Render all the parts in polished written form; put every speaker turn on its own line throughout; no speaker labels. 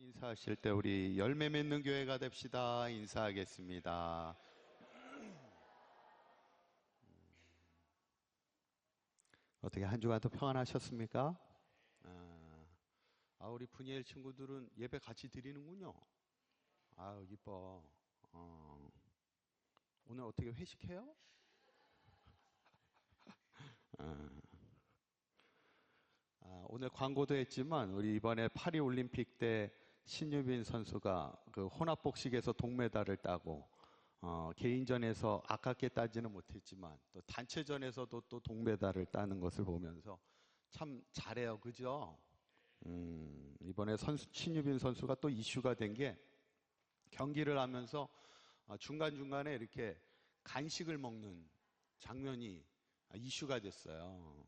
인사하실 때 우리 열매 맺는 교회가 됩시다. 인사하겠습니다. 어떻게 한 주간 또 평안하셨습니까? 우리 분이엘 친구들은 예배 같이 드리는군요. 아유, 이뻐. 오늘 어떻게 회식해요? 오늘 광고도 했지만 우리 이번에 파리 올림픽 때 신유빈 선수가 그 혼합복식에서 동메달을 따고 개인전에서 아깝게 따지는 못했지만 또 단체전에서도 또 동메달을 따는 것을 보면서 참 잘해요, 그죠? 이번에 신유빈 선수가 또 이슈가 된 게 경기를 하면서 중간중간에 이렇게 간식을 먹는 장면이 이슈가 됐어요.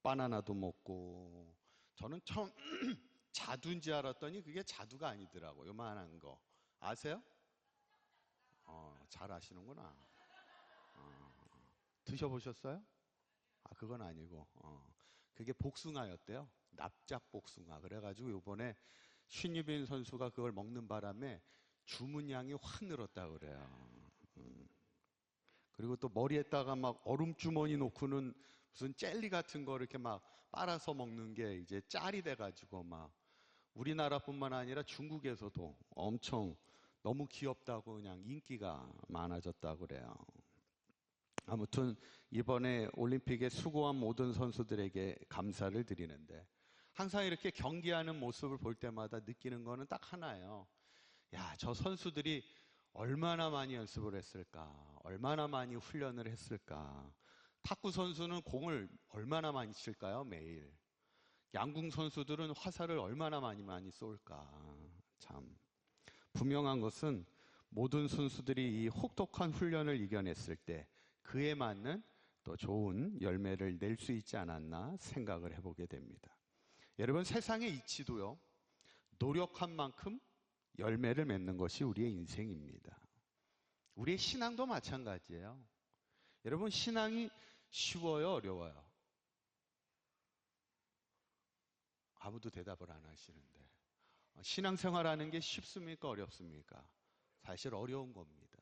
바나나도 먹고. 저는 처음 자두인지 알았더니 그게 자두가 아니더라고요. 요만한 거. 아세요? 잘 아시는구나. 드셔보셨어요? 그건 아니고. 그게 복숭아였대요. 납작 복숭아. 그래가지고 요번에 신유빈 선수가 그걸 먹는 바람에 주문량이 확 늘었다고 그래요. 그리고 또 머리에다가 막 얼음주머니 놓고는 무슨 젤리 같은 거 이렇게 막 빨아서 먹는 게 이제 짤이 돼가지고 막 우리나라뿐만 아니라 중국에서도 엄청 너무 귀엽다고 그냥 인기가 많아졌다고 그래요. 아무튼 이번에 올림픽에 수고한 모든 선수들에게 감사를 드리는데 항상 이렇게 경기하는 모습을 볼 때마다 느끼는 거는 딱 하나예요. 야, 저 선수들이 얼마나 많이 연습을 했을까? 얼마나 많이 훈련을 했을까? 탁구 선수는 공을 얼마나 많이 칠까요? 매일. 양궁 선수들은 화살을 얼마나 많이 쏠까? 참. 분명한 것은 모든 선수들이 이 혹독한 훈련을 이겨냈을 때 그에 맞는 또 좋은 열매를 낼 수 있지 않았나 생각을 해보게 됩니다. 여러분, 세상의 이치도요, 노력한 만큼 열매를 맺는 것이 우리의 인생입니다. 우리의 신앙도 마찬가지예요. 여러분, 신앙이 쉬워요, 어려워요? 아무도 대답을 안 하시는데. 신앙생활하는 게 쉽습니까, 어렵습니까? 사실 어려운 겁니다.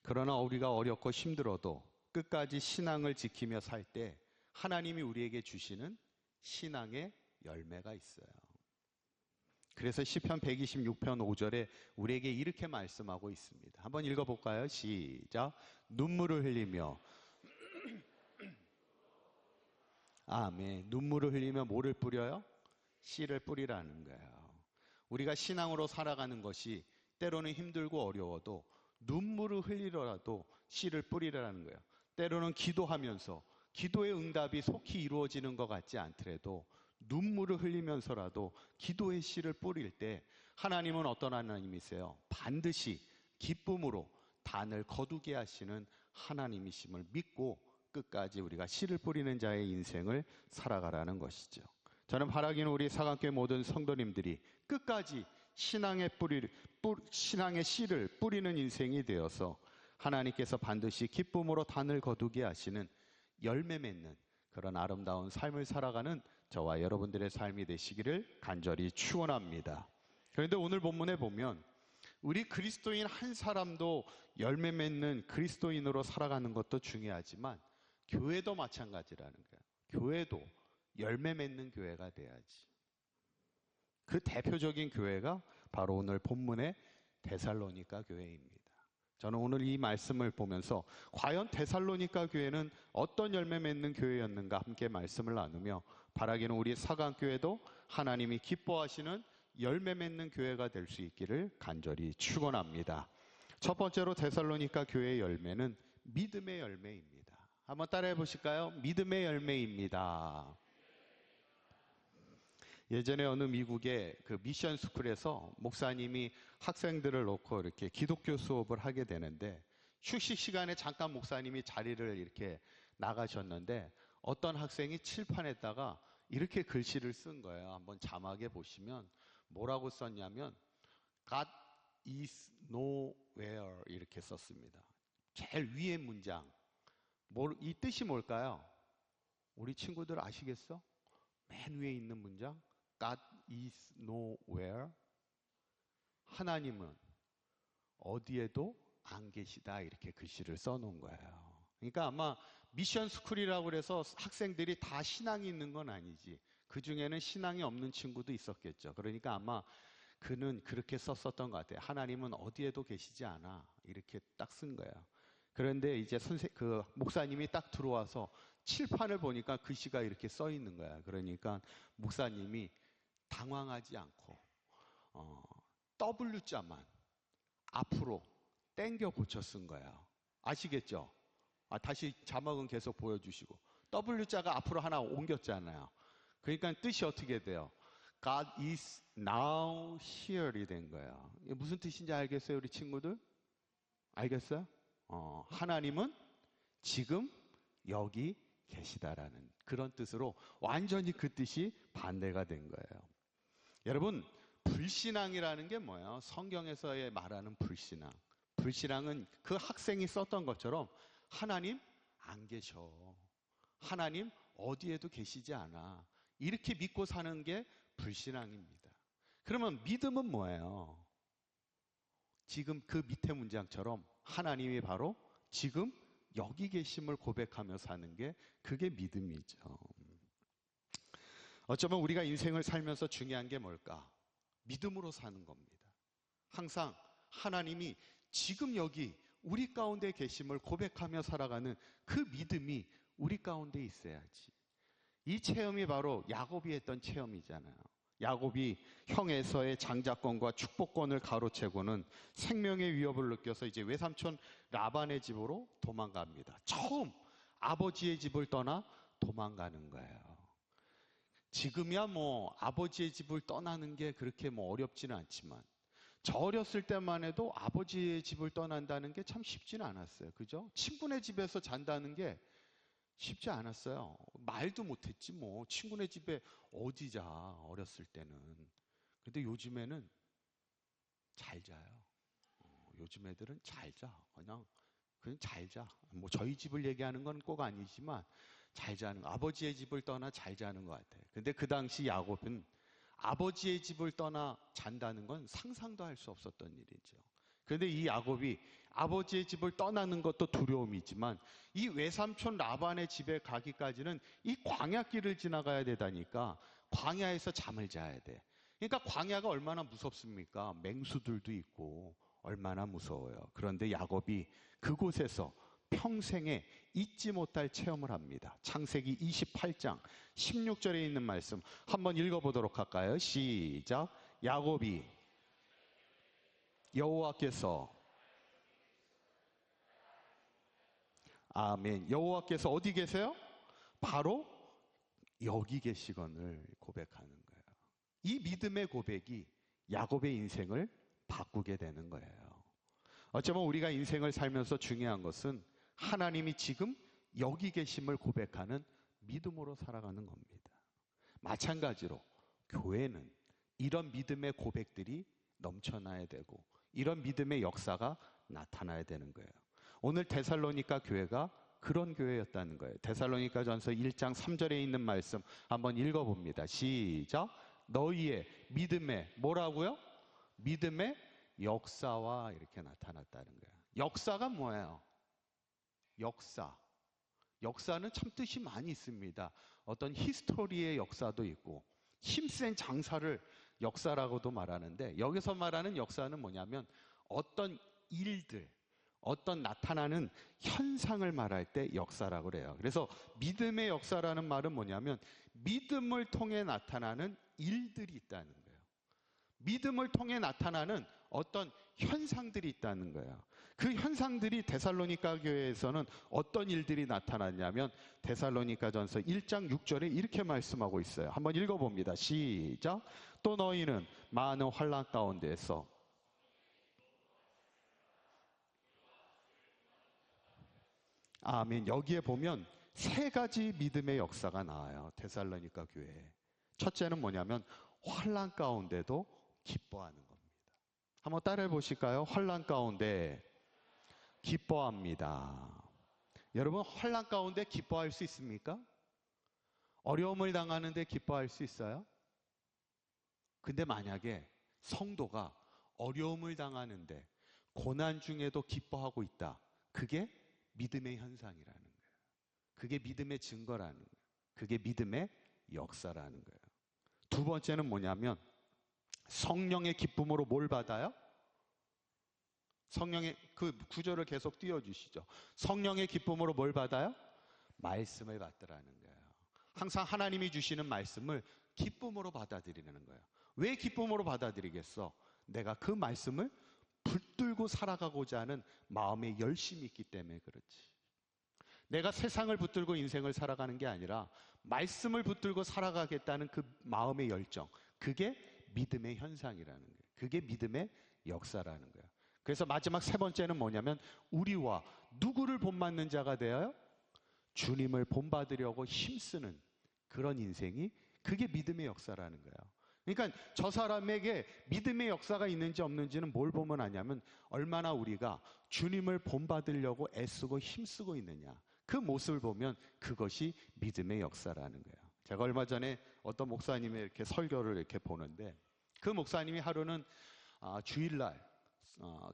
그러나 우리가 어렵고 힘들어도 끝까지 신앙을 지키며 살 때 하나님이 우리에게 주시는 신앙의 열매가 있어요. 그래서 시편 126편 5절에 우리에게 이렇게 말씀하고 있습니다. 한번 읽어볼까요? 시작. 눈물을 흘리며 아멘. 눈물을 흘리며 뭐를 뿌려요? 씨를 뿌리라는 거예요. 우리가 신앙으로 살아가는 것이 때로는 힘들고 어려워도 눈물을 흘리더라도 씨를 뿌리라는 거예요. 때로는 기도하면서 기도의 응답이 속히 이루어지는 것 같지 않더라도 눈물을 흘리면서라도 기도의 씨를 뿌릴 때 하나님은 어떤 하나님이세요? 반드시 기쁨으로 단을 거두게 하시는 하나님이심을 믿고 끝까지 우리가 씨를 뿌리는 자의 인생을 살아가라는 것이죠. 저는 바라기는 우리 사강교회 모든 성도님들이 끝까지 신앙의 씨를 뿌리는 인생이 되어서 하나님께서 반드시 기쁨으로 단을 거두게 하시는 열매 맺는 그런 아름다운 삶을 살아가는 저와 여러분들의 삶이 되시기를 간절히 축원합니다. 그런데 오늘 본문에 보면 우리 그리스도인 한 사람도 열매 맺는 그리스도인으로 살아가는 것도 중요하지만 교회도 마찬가지라는 거예요. 교회도 열매 맺는 교회가 돼야지. 그 대표적인 교회가 바로 오늘 본문의 데살로니가 교회입니다. 저는 오늘 이 말씀을 보면서 과연 데살로니가 교회는 어떤 열매 맺는 교회였는가 함께 말씀을 나누며 바라기는 우리 사강교회도 하나님이 기뻐하시는 열매 맺는 교회가 될 수 있기를 간절히 축원합니다. 첫 번째로 데살로니가 교회의 열매는 믿음의 열매입니다. 한번 따라해 보실까요? 믿음의 열매입니다. 예전에 어느 미국의 그 미션 스쿨에서 목사님이 학생들을 놓고 이렇게 기독교 수업을 하게 되는데 휴식 시간에 잠깐 목사님이 자리를 이렇게 나가셨는데 어떤 학생이 칠판에다가 이렇게 글씨를 쓴 거예요. 한번 자막에 보시면 뭐라고 썼냐면 God is nowhere 이렇게 썼습니다. 제일 위에 문장. 이 뜻이 뭘까요? 우리 친구들 아시겠어? 맨 위에 있는 문장. God is nowhere. 하나님은 어디에도 안 계시다. 이렇게 글씨를 써놓은 거예요. 그러니까 아마 미션 스쿨이라고 그래서 학생들이 다 신앙이 있는 건 아니지. 그 중에는 신앙이 없는 친구도 있었겠죠. 그러니까 아마 그는 그렇게 썼었던 것 같아요. 하나님은 어디에도 계시지 않아. 이렇게 딱 쓴 거예요. 그런데 이제 목사님이 딱 들어와서 칠판을 보니까 글씨가 이렇게 써 있는 거야. 그러니까 목사님이 당황하지 않고 W자만 앞으로 땡겨 고쳐 쓴 거예요. 아시겠죠? 다시 자막은 계속 보여주시고 W자가 앞으로 하나 옮겼잖아요. 그러니까 뜻이 어떻게 돼요? God is now here이 된 거예요. 이게 무슨 뜻인지 알겠어요, 우리 친구들? 알겠어요? 하나님은 지금 여기 계시다라는 그런 뜻으로 완전히 그 뜻이 반대가 된 거예요. 여러분, 불신앙이라는 게 뭐예요? 성경에서의 말하는 불신앙. 불신앙은 그 학생이 썼던 것처럼 하나님 안 계셔. 하나님 어디에도 계시지 않아. 이렇게 믿고 사는 게 불신앙입니다. 그러면 믿음은 뭐예요? 지금 그 밑에 문장처럼 하나님이 바로 지금 여기 계심을 고백하며 사는 게 그게 믿음이죠. 어쩌면 우리가 인생을 살면서 중요한 게 뭘까? 믿음으로 사는 겁니다. 항상 하나님이 지금 여기 우리 가운데 계심을 고백하며 살아가는 그 믿음이 우리 가운데 있어야지. 이 체험이 바로 야곱이 했던 체험이잖아요. 야곱이 형 에서의 장자권과 축복권을 가로채고는 생명의 위협을 느껴서 이제 외삼촌 라반의 집으로 도망갑니다. 처음 아버지의 집을 떠나 도망가는 거예요. 지금이야 뭐 아버지의 집을 떠나는 게 그렇게 뭐 어렵지는 않지만 저 어렸을 때만 해도 아버지의 집을 떠난다는 게 참 쉽지는 않았어요. 그죠? 친구네 집에서 잔다는 게 쉽지 않았어요. 말도 못했지 뭐. 친구네 집에 어디 자, 어렸을 때는. 근데 요즘에는 잘 자요. 요즘 애들은 잘 자. 그냥 잘 자. 뭐 저희 집을 얘기하는 건 꼭 아니지만 잘 자는 거. 아버지의 집을 떠나 잘 자는 것 같아요. 근데 그 당시 야곱은 아버지의 집을 떠나 잔다는 건 상상도 할 수 없었던 일이죠. 그런데 이 야곱이 아버지의 집을 떠나는 것도 두려움이지만 이 외삼촌 라반의 집에 가기까지는 이 광야길을 지나가야 되다니까 광야에서 잠을 자야 돼. 그러니까 광야가 얼마나 무섭습니까? 맹수들도 있고 얼마나 무서워요. 그런데 야곱이 그곳에서 평생에 잊지 못할 체험을 합니다. 창세기 28장 16절에 있는 말씀 한번 읽어보도록 할까요? 시작. 야곱이 여호와께서 아멘. 여호와께서 어디 계세요? 바로 여기 계시건을 고백하는 거예요. 이 믿음의 고백이 야곱의 인생을 바꾸게 되는 거예요. 어쩌면 우리가 인생을 살면서 중요한 것은 하나님이 지금 여기 계심을 고백하는 믿음으로 살아가는 겁니다. 마찬가지로 교회는 이런 믿음의 고백들이 넘쳐나야 되고 이런 믿음의 역사가 나타나야 되는 거예요. 오늘 데살로니가 교회가 그런 교회였다는 거예요. 데살로니가전서 1장 3절에 있는 말씀 한번 읽어봅니다. 시작. 너희의 믿음의 뭐라고요? 믿음의 역사와 이렇게 나타났다는 거예요. 역사가 뭐예요? 역사. 역사는 참 뜻이 많이 있습니다. 어떤 히스토리의 역사도 있고 힘센 장사를 역사라고도 말하는데 여기서 말하는 역사는 뭐냐면 어떤 일들, 어떤 나타나는 현상을 말할 때 역사라고 그래요. 그래서 믿음의 역사라는 말은 뭐냐면 믿음을 통해 나타나는 일들이 있다는 거예요. 믿음을 통해 나타나는 어떤 현상들이 있다는 거예요. 그 현상들이 데살로니가 교회에서는 어떤 일들이 나타났냐면 데살로니가전서 1장 6절에 이렇게 말씀하고 있어요. 한번 읽어봅니다. 시작. 또 너희는 많은 환난 가운데에서 아멘. 여기에 보면 세 가지 믿음의 역사가 나와요. 데살로니가 교회에. 첫째는 뭐냐면 환난 가운데도 기뻐하는 겁니다. 한번 따라해 보실까요? 환난 가운데 기뻐합니다. 여러분, 환난 가운데 기뻐할 수 있습니까? 어려움을 당하는데 기뻐할 수 있어요? 근데 만약에 성도가 어려움을 당하는데 고난 중에도 기뻐하고 있다. 그게 믿음의 현상이라는 거예요. 그게 믿음의 증거라는 거예요. 그게 믿음의 역사라는 거예요. 두 번째는 뭐냐면 성령의 기쁨으로 뭘 받아요? 성령의 그 구절을 계속 띄워주시죠. 성령의 기쁨으로 뭘 받아요? 말씀을 받더라는 거예요. 항상 하나님이 주시는 말씀을 기쁨으로 받아들이는 거예요. 왜 기쁨으로 받아들이겠어? 내가 그 말씀을 붙들고 살아가고자 하는 마음의 열심이 있기 때문에 그렇지. 내가 세상을 붙들고 인생을 살아가는 게 아니라 말씀을 붙들고 살아가겠다는 그 마음의 열정, 그게 믿음의 현상이라는 거예요. 그게 믿음의 역사라는 거예요. 그래서 마지막 세 번째는 뭐냐면 우리와 누구를 본받는 자가 되어요? 주님을 본받으려고 힘쓰는 그런 인생이 그게 믿음의 역사라는 거예요. 그러니까 저 사람에게 믿음의 역사가 있는지 없는지는 뭘 보면 아냐면 얼마나 우리가 주님을 본받으려고 애쓰고 힘쓰고 있느냐. 그 모습을 보면 그것이 믿음의 역사라는 거예요. 제가 얼마 전에 어떤 목사님의 이렇게 설교를 이렇게 보는데 그 목사님이 하루는 주일날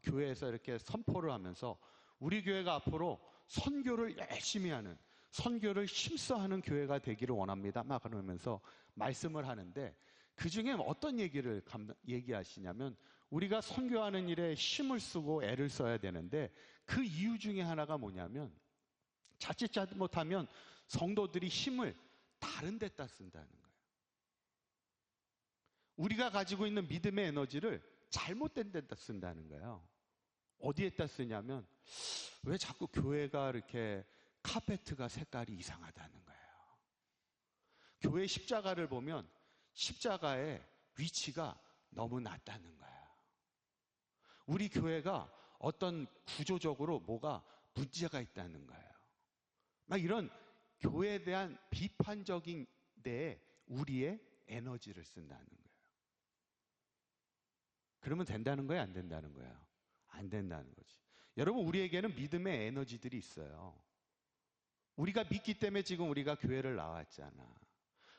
교회에서 이렇게 선포를 하면서 우리 교회가 앞으로 선교를 열심히 하는 선교를 힘써하는 교회가 되기를 원합니다. 막 그러면서 말씀을 하는데 그 중에 어떤 얘기를 얘기하시냐면 우리가 선교하는 일에 힘을 쓰고 애를 써야 되는데 그 이유 중에 하나가 뭐냐면 자칫 잘못하면 성도들이 힘을 다른 데다 쓴다는 거예요. 우리가 가지고 있는 믿음의 에너지를 잘못된 데다 쓴다는 거예요. 어디에다 쓰냐면 왜 자꾸 교회가 이렇게 카페트가 색깔이 이상하다는 거예요. 교회 십자가를 보면 십자가의 위치가 너무 낮다는 거예요. 우리 교회가 어떤 구조적으로 뭐가 문제가 있다는 거예요. 막 이런 교회에 대한 비판적인 데에 우리의 에너지를 쓴다는 거예요. 그러면 된다는 거예요? 안 된다는 거예요? 안 된다는 거지. 여러분, 우리에게는 믿음의 에너지들이 있어요. 우리가 믿기 때문에 지금 우리가 교회를 나왔잖아.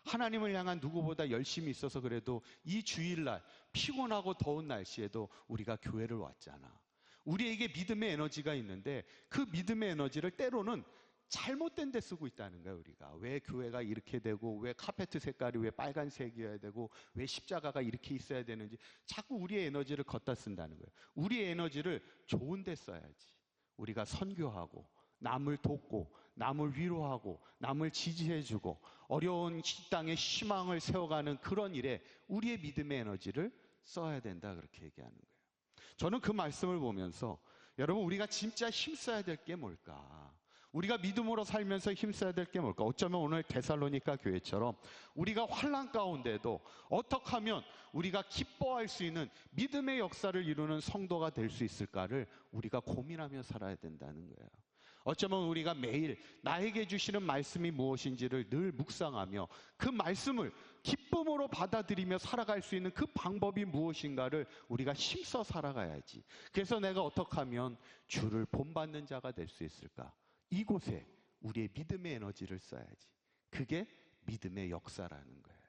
하나님을 향한 누구보다 열심히 있어서 그래도 이 주일날 피곤하고 더운 날씨에도 우리가 교회를 왔잖아. 우리에게 믿음의 에너지가 있는데 그 믿음의 에너지를 때로는 잘못된 데 쓰고 있다는 거예요. 우리가 왜 교회가 이렇게 되고 왜 카페트 색깔이 왜 빨간색이어야 되고 왜 십자가가 이렇게 있어야 되는지 자꾸 우리의 에너지를 걷다 쓴다는 거예요. 우리의 에너지를 좋은 데 써야지. 우리가 선교하고 남을 돕고 남을 위로하고 남을 지지해주고 어려운 땅에 희망을 세워가는 그런 일에 우리의 믿음의 에너지를 써야 된다 그렇게 얘기하는 거예요. 저는 그 말씀을 보면서 여러분 우리가 진짜 힘써야 될 게 뭘까? 우리가 믿음으로 살면서 힘써야 될 게 뭘까? 어쩌면 오늘 데살로니가 교회처럼 우리가 환난 가운데도 어떻게 하면 우리가 기뻐할 수 있는 믿음의 역사를 이루는 성도가 될 수 있을까를 우리가 고민하며 살아야 된다는 거예요. 어쩌면 우리가 매일 나에게 주시는 말씀이 무엇인지를 늘 묵상하며 그 말씀을 기쁨으로 받아들이며 살아갈 수 있는 그 방법이 무엇인가를 우리가 힘써 살아가야지. 그래서 내가 어떻게 하면 주를 본받는 자가 될 수 있을까? 이곳에 우리의 믿음의 에너지를 써야지. 그게 믿음의 역사라는 거예요.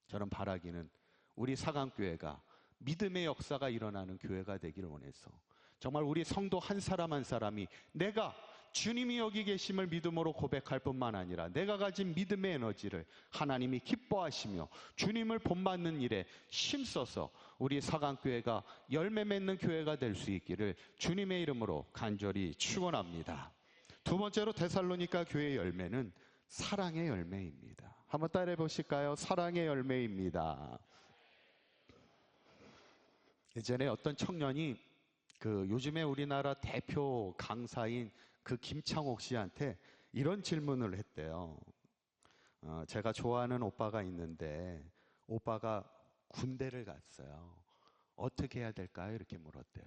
저는 바라기는 우리 사강교회가 믿음의 역사가 일어나는 교회가 되기를 원해서 정말 우리 성도 한 사람 한 사람이 내가 주님이 여기 계심을 믿음으로 고백할 뿐만 아니라 내가 가진 믿음의 에너지를 하나님이 기뻐하시며 주님을 본받는 일에 힘써서 우리 사강교회가 열매 맺는 교회가 될 수 있기를 주님의 이름으로 간절히 축원합니다. 두 번째로 데살로니가 교회의 열매는 사랑의 열매입니다. 한번 따라해 보실까요? 사랑의 열매입니다. 예전에 어떤 청년이 요즘에 우리나라 대표 강사인 그 김창옥 씨한테 이런 질문을 했대요. 제가 좋아하는 오빠가 있는데 오빠가 군대를 갔어요. 어떻게 해야 될까요? 이렇게 물었대요.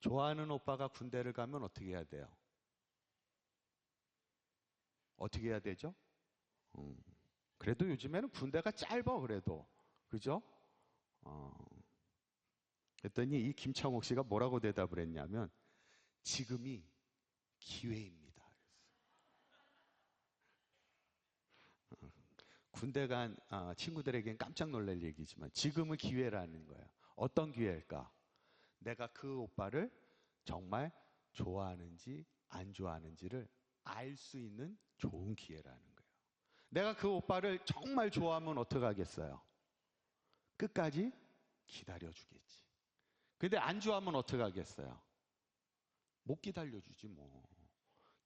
좋아하는 오빠가 군대를 가면 어떻게 해야 돼요? 어떻게 해야 되죠? 그래도 요즘에는 군대가 짧아 그래도. 그죠? 그랬더니 이 김창옥 씨가 뭐라고 대답을 했냐면 지금이 기회입니다. 군대 간 친구들에겐 깜짝 놀랄 얘기지만 지금은 기회라는 거예요. 어떤 기회일까? 내가 그 오빠를 정말 좋아하는지 안 좋아하는지를 알 수 있는 좋은 기회라는 거예요. 내가 그 오빠를 정말 좋아하면 어떡하겠어요? 끝까지 기다려주겠지. 근데 안 좋아하면 어떡하겠어요? 못 기다려주지 뭐.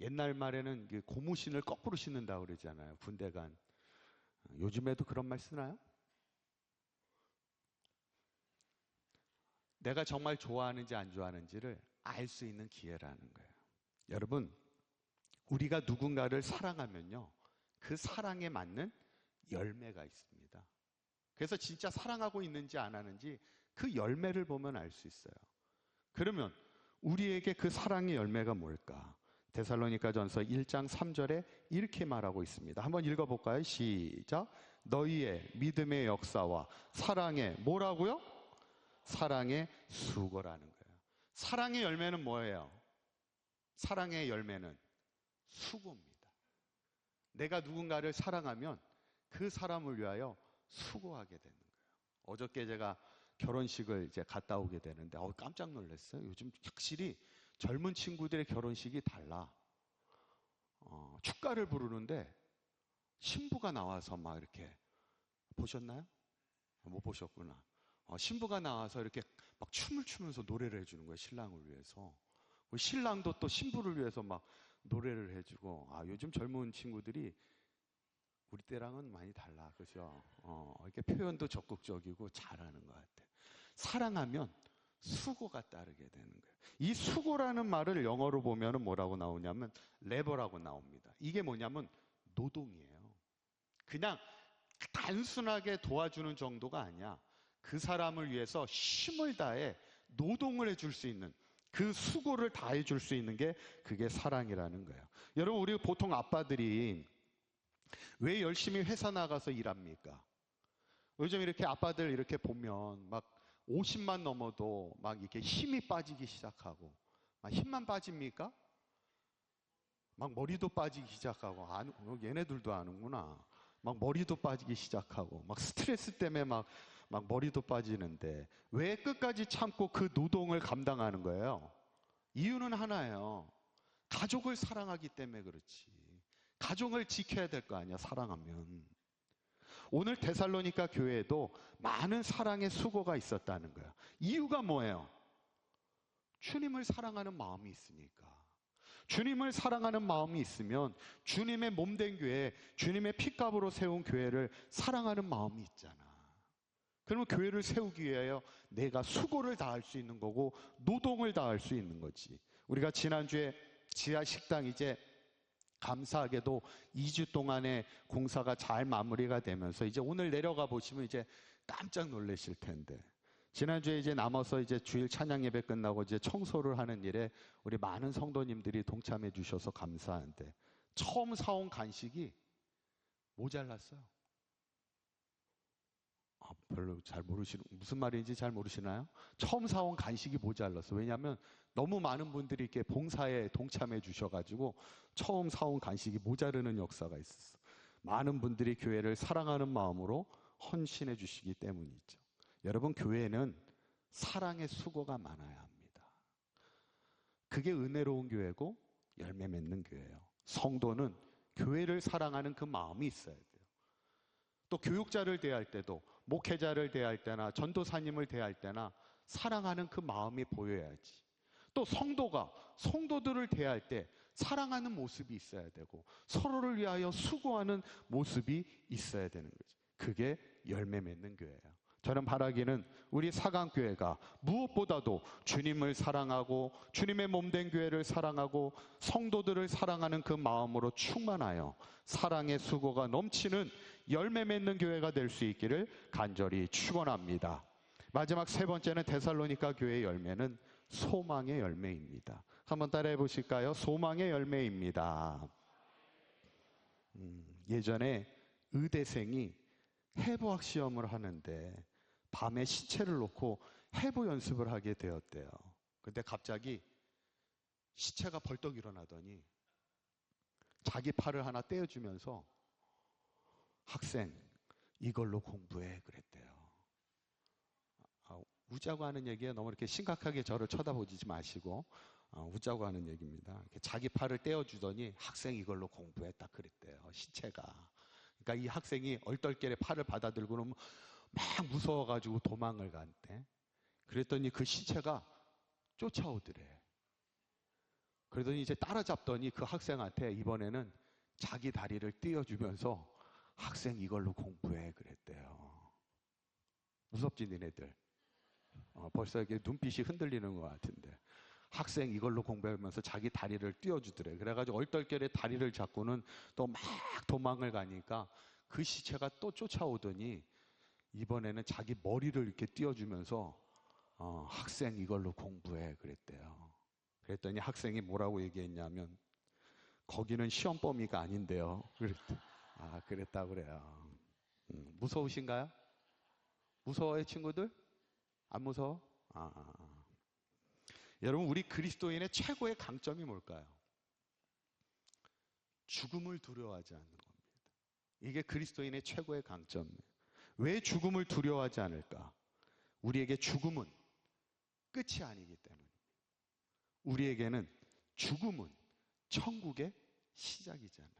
옛날 말에는 고무신을 거꾸로 신는다고 그러잖아요. 군대 간. 요즘에도 그런 말 쓰나요? 내가 정말 좋아하는지 안 좋아하는지를 알 수 있는 기회라는 거예요. 여러분, 우리가 누군가를 사랑하면요, 그 사랑에 맞는 열매가 있습니다. 그래서 진짜 사랑하고 있는지 안 하는지 그 열매를 보면 알 수 있어요. 그러면 우리에게 그 사랑의 열매가 뭘까? 데살로니가전서 1장 3절에 이렇게 말하고 있습니다. 한번 읽어볼까요? 시작. 너희의 믿음의 역사와 사랑의 뭐라고요? 사랑의 수고라는 거예요. 사랑의 열매는 뭐예요? 사랑의 열매는 수고입니다. 내가 누군가를 사랑하면 그 사람을 위하여 수고하게 되는 거예요. 어저께 제가 결혼식을 이제 갔다 오게 되는데 깜짝 놀랐어요. 요즘 확실히 젊은 친구들의 결혼식이 달라. 축가를 부르는데 신부가 나와서 막 이렇게 보셨나요? 못 보셨구나. 신부가 나와서 이렇게 막 춤을 추면서 노래를 해주는 거예요. 신랑을 위해서. 신랑도 또 신부를 위해서 막 노래를 해주고. 요즘 젊은 친구들이 우리 때랑은 많이 달라. 그죠? 이렇게 표현도 적극적이고 잘하는 것 같아. 사랑하면 수고가 따르게 되는 거예요. 이 수고라는 말을 영어로 보면 뭐라고 나오냐면 레버라고 나옵니다. 이게 뭐냐면 노동이에요. 그냥 단순하게 도와주는 정도가 아니야. 그 사람을 위해서 힘을 다해 노동을 해줄 수 있는, 그 수고를 다해 줄 수 있는 게 그게 사랑이라는 거예요. 여러분, 우리 보통 아빠들이 왜 열심히 회사 나가서 일합니까? 요즘 이렇게 아빠들 이렇게 보면 막 50만 넘어도 막 이렇게 힘이 빠지기 시작하고, 막 힘만 빠집니까? 막 머리도 빠지기 시작하고, 얘네들도 아는구나. 막 머리도 빠지기 시작하고, 막 스트레스 때문에 막 머리도 빠지는데, 왜 끝까지 참고 그 노동을 감당하는 거예요? 이유는 하나예요. 가족을 사랑하기 때문에 그렇지. 가족을 지켜야 될 거 아니야, 사랑하면. 오늘 데살로니가 교회에도 많은 사랑의 수고가 있었다는 거예요. 이유가 뭐예요? 주님을 사랑하는 마음이 있으니까. 주님을 사랑하는 마음이 있으면 주님의 몸된 교회, 주님의 피값으로 세운 교회를 사랑하는 마음이 있잖아. 그러면 교회를 세우기 위하여 내가 수고를 다할 수 있는 거고 노동을 다할 수 있는 거지. 우리가 지난주에 지하 식당 이제 감사하게도 2주 동안의 공사가 잘 마무리가 되면서 이제 오늘 내려가 보시면 이제 깜짝 놀라실 텐데, 지난주에 이제 남아서 이제 주일 찬양 예배 끝나고 이제 청소를 하는 일에 우리 많은 성도님들이 동참해 주셔서 감사한데, 처음 사온 간식이 모자랐어요. 별로 잘 무슨 말인지 잘 모르시나요? 처음 사온 간식이 모자랐어. 왜냐하면 너무 많은 분들이 이렇게 봉사에 동참해 주셔가지고 처음 사온 간식이 모자르는 역사가 있었어. 많은 분들이 교회를 사랑하는 마음으로 헌신해 주시기 때문이죠. 여러분, 교회는 사랑의 수고가 많아야 합니다. 그게 은혜로운 교회고 열매 맺는 교회예요. 성도는 교회를 사랑하는 그 마음이 있어야 돼요. 또 교육자를 대할 때도, 목회자를 대할 때나 전도사님을 대할 때나 사랑하는 그 마음이 보여야지. 또 성도들을 대할 때 사랑하는 모습이 있어야 되고 서로를 위하여 수고하는 모습이 있어야 되는 거지. 그게 열매 맺는 교회예요. 저는 바라기는 우리 사강교회가 무엇보다도 주님을 사랑하고 주님의 몸된 교회를 사랑하고 성도들을 사랑하는 그 마음으로 충만하여 사랑의 수고가 넘치는 열매 맺는 교회가 될 수 있기를 간절히 축원합니다. 마지막 세 번째는 데살로니가 교회의 열매는 소망의 열매입니다. 한번 따라해 보실까요? 소망의 열매입니다. 예전에 의대생이 해부학 시험을 하는데 밤에 시체를 놓고 해부 연습을 하게 되었대요. 근데 갑자기 시체가 벌떡 일어나더니 자기 팔을 하나 떼어주면서 학생, 이걸로 공부해 그랬대요. 웃자고 하는 얘기에 너무 이렇게 심각하게 저를 쳐다보지 마시고 웃자고 하는 얘기입니다. 자기 팔을 떼어주더니 학생 이걸로 공부했다 그랬대요. 시체가. 그러니까 이 학생이 얼떨결에 팔을 받아들고는 막 무서워가지고 도망을 간대. 그랬더니 그 시체가 쫓아오더래. 그러더니 이제 따라잡더니 그 학생한테 이번에는 자기 다리를 띄워주면서 학생 이걸로 공부해 그랬대요. 무섭지 니네들? 벌써 이게 눈빛이 흔들리는 것 같은데 학생 이걸로 공부하면서 자기 다리를 띄워주더래. 그래가지고 얼떨결에 다리를 잡고는 또 막 도망을 가니까 그 시체가 또 쫓아오더니 이번에는 자기 머리를 이렇게 띄워주면서 학생 이걸로 공부해 그랬대요. 그랬더니 학생이 뭐라고 얘기했냐면 거기는 시험 범위가 아닌데요. 그랬다고 그래요. 무서우신가요? 무서워요 친구들? 안 무서워? 여러분 우리 그리스도인의 최고의 강점이 뭘까요? 죽음을 두려워하지 않는 겁니다. 이게 그리스도인의 최고의 강점이에요. 왜 죽음을 두려워하지 않을까? 우리에게 죽음은 끝이 아니기 때문입니다. 우리에게는 죽음은 천국의 시작이잖아요.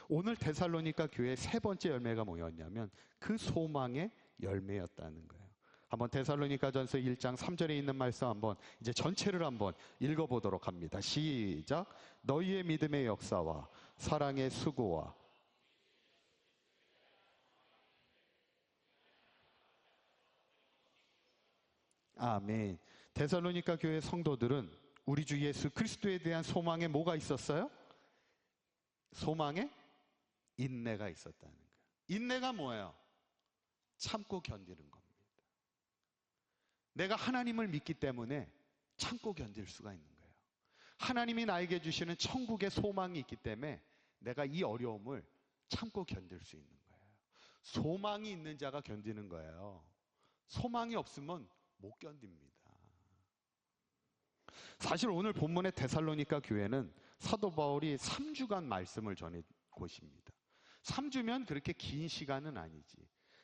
오늘 데살로니가 교회의 세 번째 열매가 뭐였냐면 그 소망의 열매였다는 거예요. 한번 데살로니가전서 1장 3절에 있는 말씀 한번 이제 전체를 한번 읽어보도록 합니다. 시작. 너희의 믿음의 역사와 사랑의 수고와 아멘. 데살로니가 교회 성도들은 우리 주 예수 그리스도에 대한 소망에 뭐가 있었어요? 소망에 인내가 있었다는 거예요. 인내가 뭐예요? 참고 견디는 겁니다. 내가 하나님을 믿기 때문에 참고 견딜 수가 있는 거예요. 하나님이 나에게 주시는 천국의 소망이 있기 때문에 내가 이 어려움을 참고 견딜 수 있는 거예요. 소망이 있는 자가 견디는 거예요. 소망이 없으면 못 견딥니다. 사실 오늘 본문의 데살로니가 교회는 사도 바울이 3주간 말씀을 전해 곳입니다. 3주면 그렇게 긴 시간은 아니지.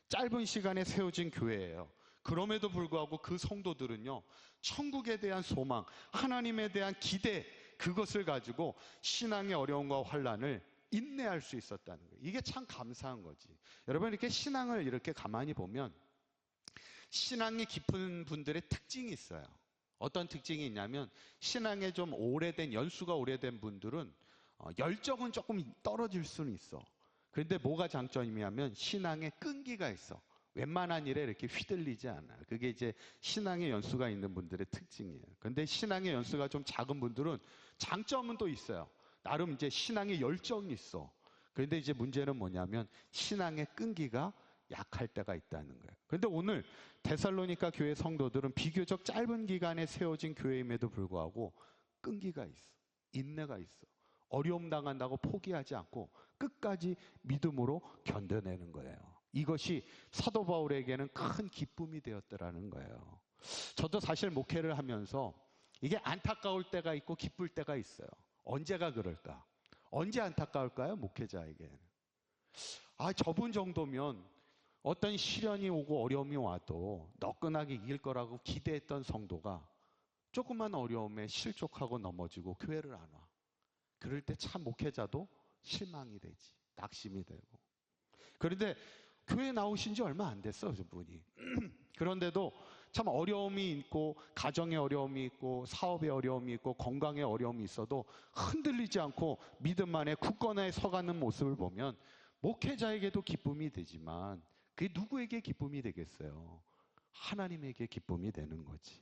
짧은 시간에 세워진 교회예요. 그럼에도 불구하고 그 성도들은요, 천국에 대한 소망, 하나님에 대한 기대, 그것을 가지고 신앙의 어려움과 환난을 인내할 수 있었다는 거예요. 이게 참 감사한 거지. 여러분 이렇게 신앙을 이렇게 가만히 보면 신앙이 깊은 분들의 특징이 있어요. 어떤 특징이 있냐면 신앙에 좀 오래된, 연수가 오래된 분들은 열정은 조금 떨어질 수는 있어. 그런데 뭐가 장점이냐면 신앙에 끈기가 있어. 웬만한 일에 이렇게 휘둘리지 않아요. 그게 이제 신앙의 연수가 있는 분들의 특징이에요. 그런데 신앙의 연수가 좀 작은 분들은 장점은 또 있어요. 나름 이제 신앙의 열정이 있어. 그런데 이제 문제는 뭐냐면 신앙의 끈기가 약할 때가 있다는 거예요. 그런데 오늘 데살로니가 교회 성도들은 비교적 짧은 기간에 세워진 교회임에도 불구하고 끈기가 있어. 인내가 있어. 어려움 당한다고 포기하지 않고 끝까지 믿음으로 견뎌내는 거예요. 이것이 사도 바울에게는 큰 기쁨이 되었더라는 거예요. 저도 사실 목회를 하면서 이게 안타까울 때가 있고 기쁠 때가 있어요. 언제가 그럴까? 언제 안타까울까요? 목회자에게는. 저분 정도면 어떤 시련이 오고 어려움이 와도 너끈하게 이길 거라고 기대했던 성도가 조그만 어려움에 실족하고 넘어지고 교회를 안 와. 그럴 때 참 목회자도 실망이 되지. 낙심이 되고. 그런데 교회 나오신 지 얼마 안 됐어요, 저분이. 그런데도 참 어려움이 있고 가정의 어려움이 있고 사업의 어려움이 있고 건강의 어려움이 있어도 흔들리지 않고 믿음 안에 굳건하게 서가는 모습을 보면 목회자에게도 기쁨이 되지만 그게 누구에게 기쁨이 되겠어요? 하나님에게 기쁨이 되는 거지.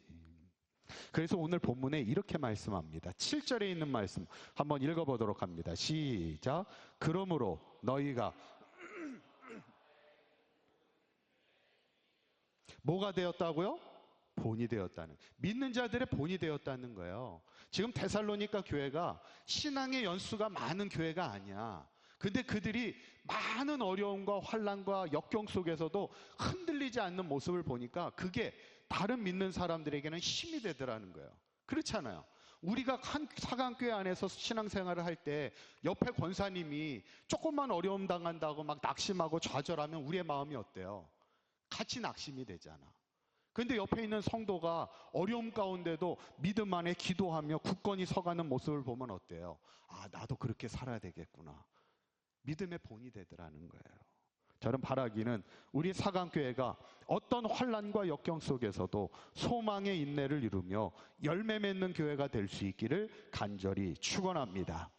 그래서 오늘 본문에 이렇게 말씀합니다. 7절에 있는 말씀 한번 읽어보도록 합니다. 시작. 그러므로 너희가 뭐가 되었다고요? 본이 되었다는, 믿는 자들의 본이 되었다는 거예요. 지금 데살로니가 교회가 신앙의 연수가 많은 교회가 아니야. 근데 그들이 많은 어려움과 환난과 역경 속에서도 흔들리지 않는 모습을 보니까 그게 다른 믿는 사람들에게는 힘이 되더라는 거예요. 그렇잖아요. 우리가 한 사강교회 안에서 신앙생활을 할 때 옆에 권사님이 조금만 어려움 당한다고 막 낙심하고 좌절하면 우리의 마음이 어때요? 같이 낙심이 되잖아. 그런데 옆에 있는 성도가 어려움 가운데도 믿음 안에 기도하며 굳건히 서가는 모습을 보면 어때요? 아, 나도 그렇게 살아야 되겠구나. 믿음의 본이 되더라는 거예요. 저는 바라기는 우리 사강교회가 어떤 환난과 역경 속에서도 소망의 인내를 이루며 열매 맺는 교회가 될 수 있기를 간절히 축원합니다.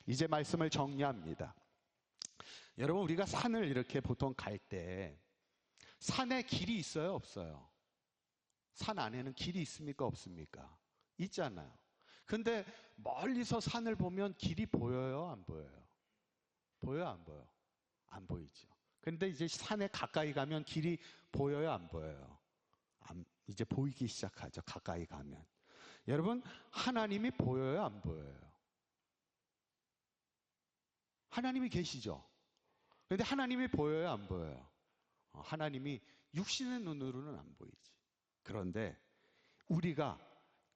이제 말씀을 정리합니다. 여러분, 우리가 산을 이렇게 보통 갈 때 산에 길이 있어요, 없어요? 산 안에는 길이 있습니까, 없습니까? 있잖아요. 근데 멀리서 산을 보면 길이 보여요, 안 보여요? 보여요, 안 보여요? 안 보이죠. 근데 이제 산에 가까이 가면 길이 보여요, 안 보여요? 이제 보이기 시작하죠, 가까이 가면. 여러분, 하나님이 보여요, 안 보여요? 하나님이 계시죠? 근데 하나님이 보여요, 안 보여요? 하나님이 육신의 눈으로는 안 보이지. 그런데 우리가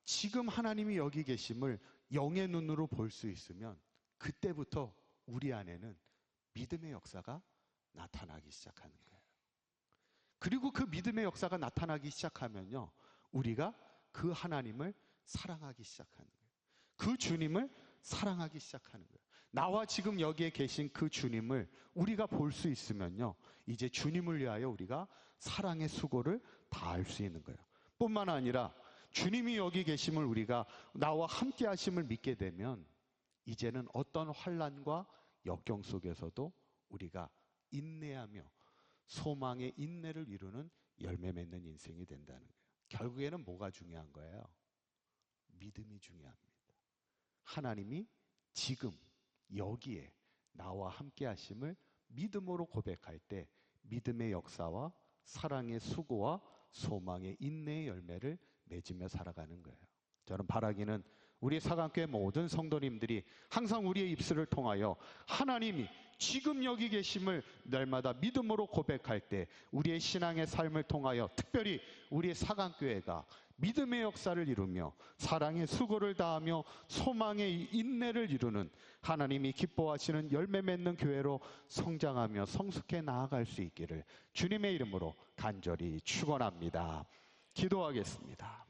지금 하나님이 여기 계심을 영의 눈으로 볼 수 있으면 그때부터 우리 안에는 믿음의 역사가 나타나기 시작하는 거예요. 그리고 그 믿음의 역사가 나타나기 시작하면요, 우리가 그 하나님을 사랑하기 시작하는 거예요. 그 주님을 사랑하기 시작하는 거예요. 나와 지금 여기에 계신 그 주님을 우리가 볼 수 있으면요, 이제 주님을 위하여 우리가 사랑의 수고를 다할 수 있는 거예요. 뿐만 아니라 주님이 여기 계심을 우리가 나와 함께 하심을 믿게 되면 이제는 어떤 환난과 역경 속에서도 우리가 인내하며 소망의 인내를 이루는 열매 맺는 인생이 된다는 거예요. 결국에는 뭐가 중요한 거예요? 믿음이 중요합니다. 하나님이 지금 여기에 나와 함께 하심을 믿음으로 고백할 때 믿음의 역사와 사랑의 수고와 소망의 인내의 열매를 맺으며 살아가는 거예요. 저는 바라기는 우리 사강교회 모든 성도님들이 항상 우리의 입술을 통하여 하나님이 지금 여기 계심을 날마다 믿음으로 고백할 때 우리의 신앙의 삶을 통하여 특별히 우리의 사강교회가 믿음의 역사를 이루며 사랑의 수고를 다하며 소망의 인내를 이루는 하나님이 기뻐하시는 열매 맺는 교회로 성장하며 성숙해 나아갈 수 있기를 주님의 이름으로 간절히 축원합니다. 기도하겠습니다.